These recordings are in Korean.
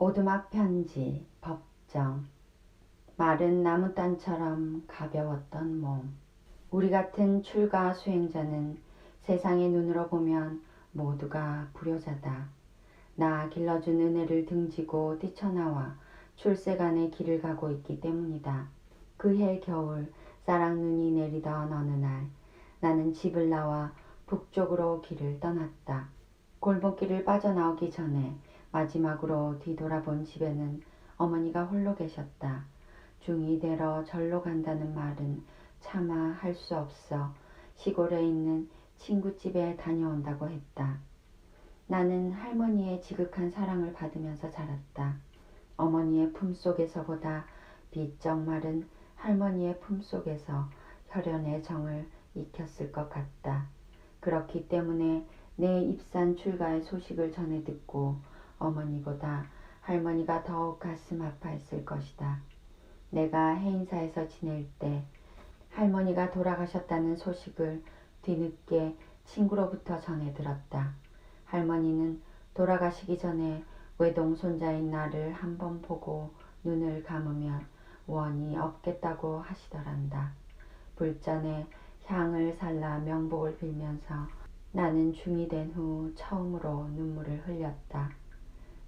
오두막 편지, 법정. 마른 나무단처럼 가벼웠던 몸. 우리 같은 출가 수행자는 세상의 눈으로 보면 모두가 불효자다. 나 길러준 은혜를 등지고 뛰쳐나와 출세간의 길을 가고 있기 때문이다. 그해 겨울 쌀랑눈이 내리던 어느 날 나는 집을 나와 북쪽으로 길을 떠났다. 골목길을 빠져나오기 전에 마지막으로 뒤돌아본 집에는 어머니가 홀로 계셨다. 중이 되러 절로 간다는 말은 차마 할 수 없어 시골에 있는 친구집에 다녀온다고 했다. 나는 할머니의 지극한 사랑을 받으면서 자랐다. 어머니의 품속에서보다 비쩍 마른 할머니의 품속에서 혈연의 정을 익혔을 것 같다. 그렇기 때문에 내 입산 출가의 소식을 전해 듣고 어머니보다 할머니가 더욱 가슴 아파했을 것이다. 내가 해인사에서 지낼 때 할머니가 돌아가셨다는 소식을 뒤늦게 친구로부터 전해 들었다. 할머니는 돌아가시기 전에 외동손자인 나를 한번 보고 눈을 감으면 원이 없겠다고 하시더란다. 불전에 향을 살라 명복을 빌면서 나는 중이 된 후 처음으로 눈물을 흘렸다.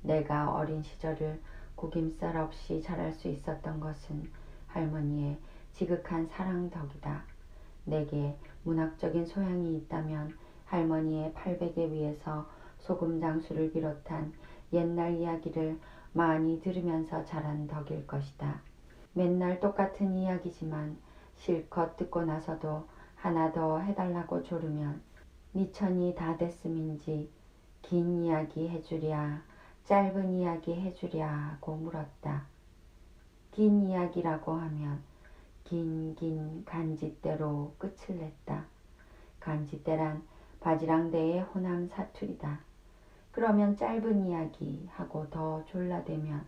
내가 어린 시절을 구김살 없이 자랄 수 있었던 것은 할머니의 지극한 사랑 덕이다. 내게 문학적인 소양이 있다면 할머니의 800에 위해서 소금 장수를 비롯한 옛날 이야기를 많이 들으면서 자란 덕일 것이다. 맨날 똑같은 이야기지만 실컷 듣고 나서도 하나 더 해달라고 조르면 미천이 다 됐음인지 긴 이야기 해주랴 짧은 이야기 해주랴고 물었다. 긴 이야기라고 하면 긴 간짓대로 끝을 냈다. 간짓대란 바지랑대의 호남 사투리다. 그러면 짧은 이야기 하고 더 졸라대면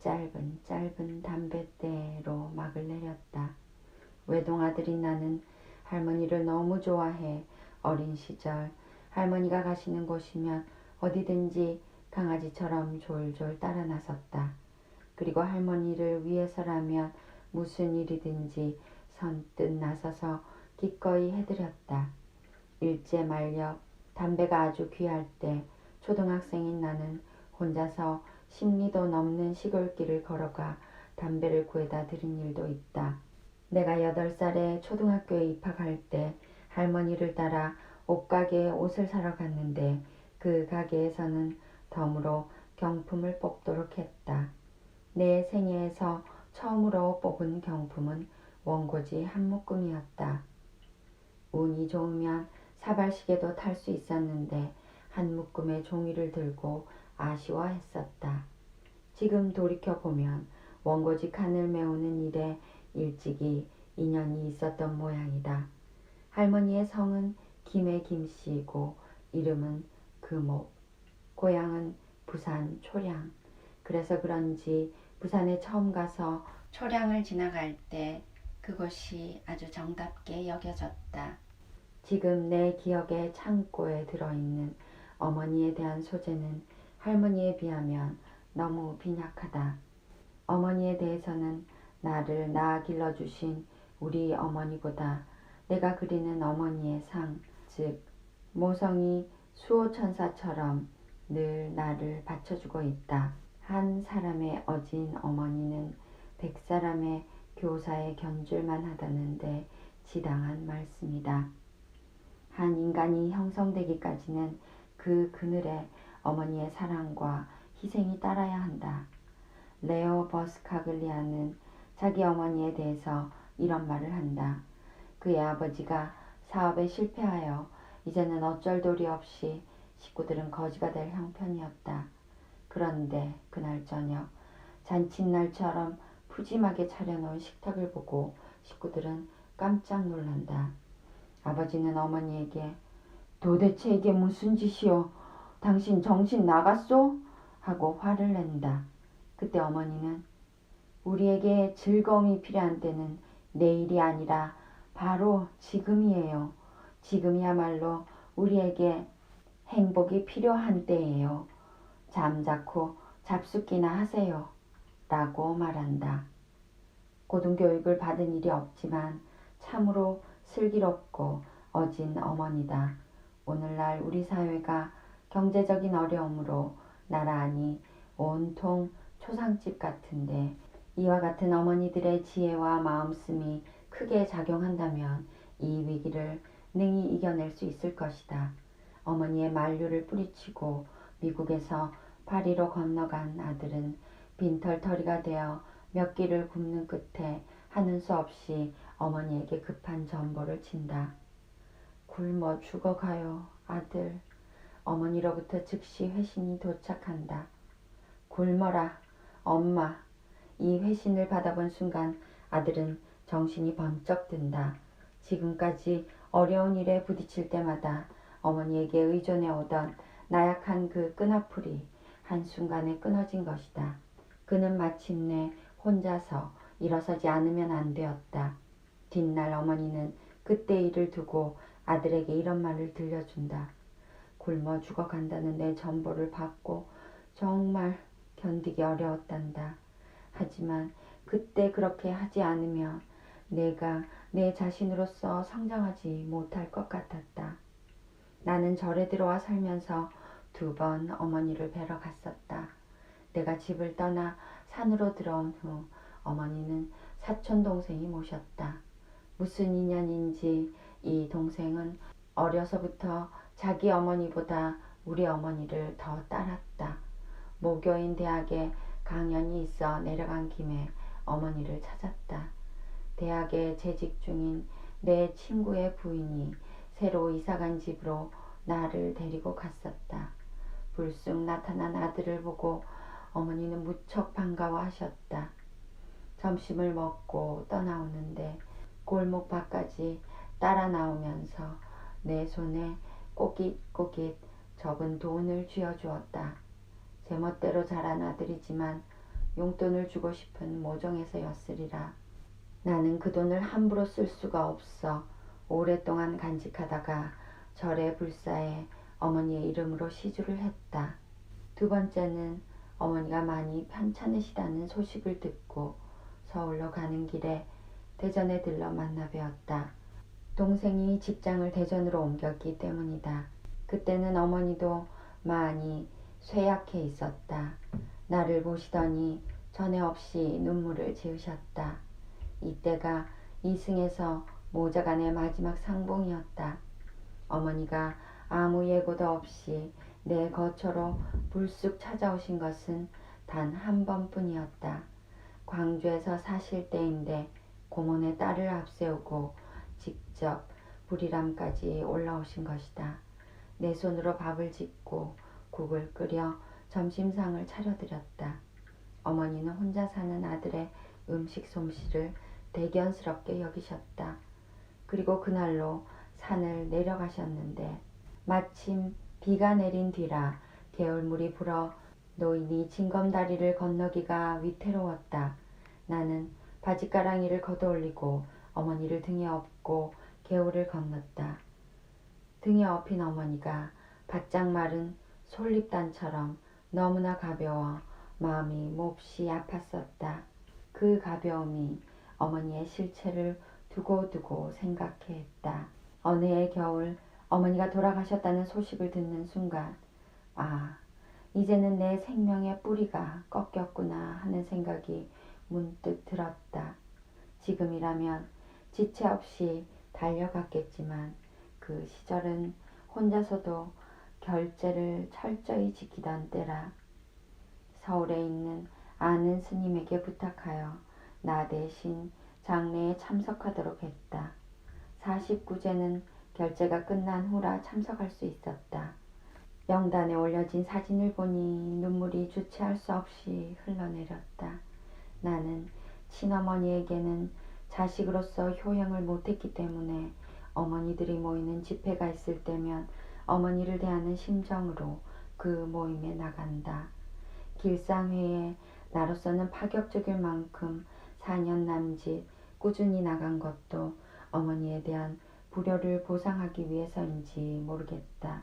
짧은 담뱃대로 막을 내렸다. 외동아들인 나는 할머니를 너무 좋아해 어린 시절 할머니가 가시는 곳이면 어디든지 강아지처럼 졸졸 따라 나섰다. 그리고 할머니를 위해서라면 무슨 일이든지 선뜻 나서서 기꺼이 해드렸다. 일제 말력 담배가 아주 귀할 때 초등학생인 나는 혼자서 10리도 넘는 시골길을 걸어가 담배를 구해다 드린 일도 있다. 내가 8살에 초등학교에 입학할 때 할머니를 따라 옷가게에 옷을 사러 갔는데 그 가게에서는 덤으로 경품을 뽑도록 했다. 내 생애에서 처음으로 뽑은 경품은 원고지 한 묶음이었다. 운이 좋으면 사발시계도 탈 수 있었는데 한 묶음의 종이를 들고 아쉬워했었다. 지금 돌이켜보면 원고지 칸을 메우는 일에 일찍이 인연이 있었던 모양이다. 할머니의 성은 김의 김씨이고 이름은 금옥, 고향은 부산 초량. 그래서 그런지 부산에 처음 가서 초량을 지나갈 때 그곳이 아주 정답게 여겨졌다. 지금 내 기억의 창고에 들어있는 어머니에 대한 소재는 할머니에 비하면 너무 빈약하다. 어머니에 대해서는 나를 낳아 길러주신 우리 어머니보다 내가 그리는 어머니의 상, 즉 모성이 수호천사처럼 늘 나를 받쳐주고 있다. 한 사람의 어진 어머니는 100사람의 교사에 견줄만 하다는데 지당한 말씀이다. 한 인간이 형성되기까지는 그 그늘에 어머니의 사랑과 희생이 따라야 한다. 레오 버스카글리아는 자기 어머니에 대해서 이런 말을 한다. 그의 아버지가 사업에 실패하여 이제는 어쩔 도리 없이 식구들은 거지가 될 형편이었다. 그런데 그날 저녁 잔칫날처럼 푸짐하게 차려놓은 식탁을 보고 식구들은 깜짝 놀란다. 아버지는 어머니에게 도대체 이게 무슨 짓이오? 당신 정신 나갔소? 하고 화를 낸다. 그때 어머니는 우리에게 즐거움이 필요한 때는 내일이 아니라 바로 지금이에요. 지금이야말로 우리에게 행복이 필요한 때예요. 잠자코 잡숫기나 하세요. 라고 말한다. 고등교육을 받은 일이 없지만 참으로 슬기롭고 어진 어머니다. 오늘날 우리 사회가 경제적인 어려움으로 나란히 온통 초상집 같은데 이와 같은 어머니들의 지혜와 마음씀이 크게 작용한다면 이 위기를 능히 이겨낼 수 있을 것이다. 어머니의 만류를 뿌리치고 미국에서 파리로 건너간 아들은 빈털터리가 되어 몇 끼를 굶는 끝에 하는 수 없이 어머니에게 급한 전보를 친다. 굶어 죽어가요, 아들. 어머니로부터 즉시 회신이 도착한다. 굶어라, 엄마. 이 회신을 받아본 순간 아들은 정신이 번쩍 든다. 지금까지 어려운 일에 부딪힐 때마다 어머니에게 의존해 오던 나약한 그 끈아풀이 한순간에 끊어진 것이다. 그는 마침내 혼자서 일어서지 않으면 안 되었다. 뒷날 어머니는 그때 일을 두고 아들에게 이런 말을 들려준다. 굶어 죽어간다는 내 전보를 받고 정말 견디기 어려웠단다. 하지만 그때 그렇게 하지 않으면 내가 내 자신으로서 성장하지 못할 것 같았다. 나는 절에 들어와 살면서 2번 어머니를 뵈러 갔었다. 내가 집을 떠나 산으로 들어온 후 어머니는 사촌 동생이 모셨다. 무슨 인연인지 이 동생은 어려서부터 자기 어머니보다 우리 어머니를 더 따랐다. 모교인 대학에 강연이 있어 내려간 김에 어머니를 찾았다. 대학에 재직 중인 내 친구의 부인이 새로 이사간 집으로 나를 데리고 갔었다. 불쑥 나타난 아들을 보고 어머니는 무척 반가워하셨다. 점심을 먹고 떠나오는데 골목 밖까지 따라 나오면서 내 손에 꼬깃꼬깃 적은 돈을 쥐어주었다. 제멋대로 자란 아들이지만 용돈을 주고 싶은 모종에서였으리라. 나는 그 돈을 함부로 쓸 수가 없어 오랫동안 간직하다가 절에 불사에 어머니의 이름으로 시주를 했다. 2번째는 어머니가 많이 편찮으시다는 소식을 듣고 서울로 가는 길에 대전에 들러 만나 뵈었다. 동생이 직장을 대전으로 옮겼기 때문이다. 그때는 어머니도 많이 쇠약해 있었다. 나를 보시더니 전에 없이 눈물을 지으셨다. 이때가 이승에서 모자간의 마지막 상봉이었다. 어머니가 아무 예고도 없이 내 거처로 불쑥 찾아오신 것은 단 한 번뿐이었다. 광주에서 사실 때인데 고모네 딸을 앞세우고 직접 불이람까지 올라오신 것이다. 내 손으로 밥을 짓고 국을 끓여 점심상을 차려드렸다. 어머니는 혼자 사는 아들의 음식 솜씨를 대견스럽게 여기셨다. 그리고 그날로 산을 내려가셨는데 마침 비가 내린 뒤라 개울물이 불어 노인이 징검다리를 건너기가 위태로웠다. 나는 바짓가랑이를 걷어올리고 어머니를 등에 업고 개울을 건넜다. 등에 업힌 어머니가 바짝 마른 솔잎단처럼 너무나 가벼워 마음이 몹시 아팠었다. 그 가벼움이 어머니의 실체를 두고두고 생각해 했다. 어느 해 겨울 어머니가 돌아가셨다는 소식을 듣는 순간 아, 이제는 내 생명의 뿌리가 꺾였구나 하는 생각이 문득 들었다. 지금이라면 지체 없이 달려갔겠지만 그 시절은 혼자서도 결제를 철저히 지키던 때라. 서울에 있는 아는 스님에게 부탁하여 나 대신 장례에 참석하도록 했다. 49제는 결제가 끝난 후라 참석할 수 있었다. 명단에 올려진 사진을 보니 눈물이 주체할 수 없이 흘러내렸다. 나는 친어머니에게는 자식으로서 효형을 못했기 때문에 어머니들이 모이는 집회가 있을 때면 어머니를 대하는 심정으로 그 모임에 나간다. 길상회에 나로서는 파격적일 만큼 4년 남짓 꾸준히 나간 것도 어머니에 대한 불효를 보상하기 위해서인지 모르겠다.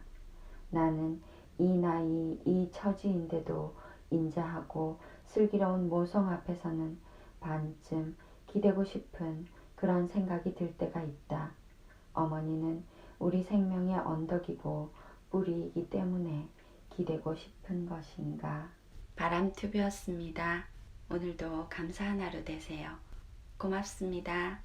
나는 이 나이 이 처지인데도 인자하고 슬기로운 모성 앞에서는 반쯤 기대고 싶은 그런 생각이 들 때가 있다. 어머니는 우리 생명의 언덕이고 뿌리이기 때문에 기대고 싶은 것인가. 바람튜브였습니다. 오늘도 감사한 하루 되세요. 고맙습니다.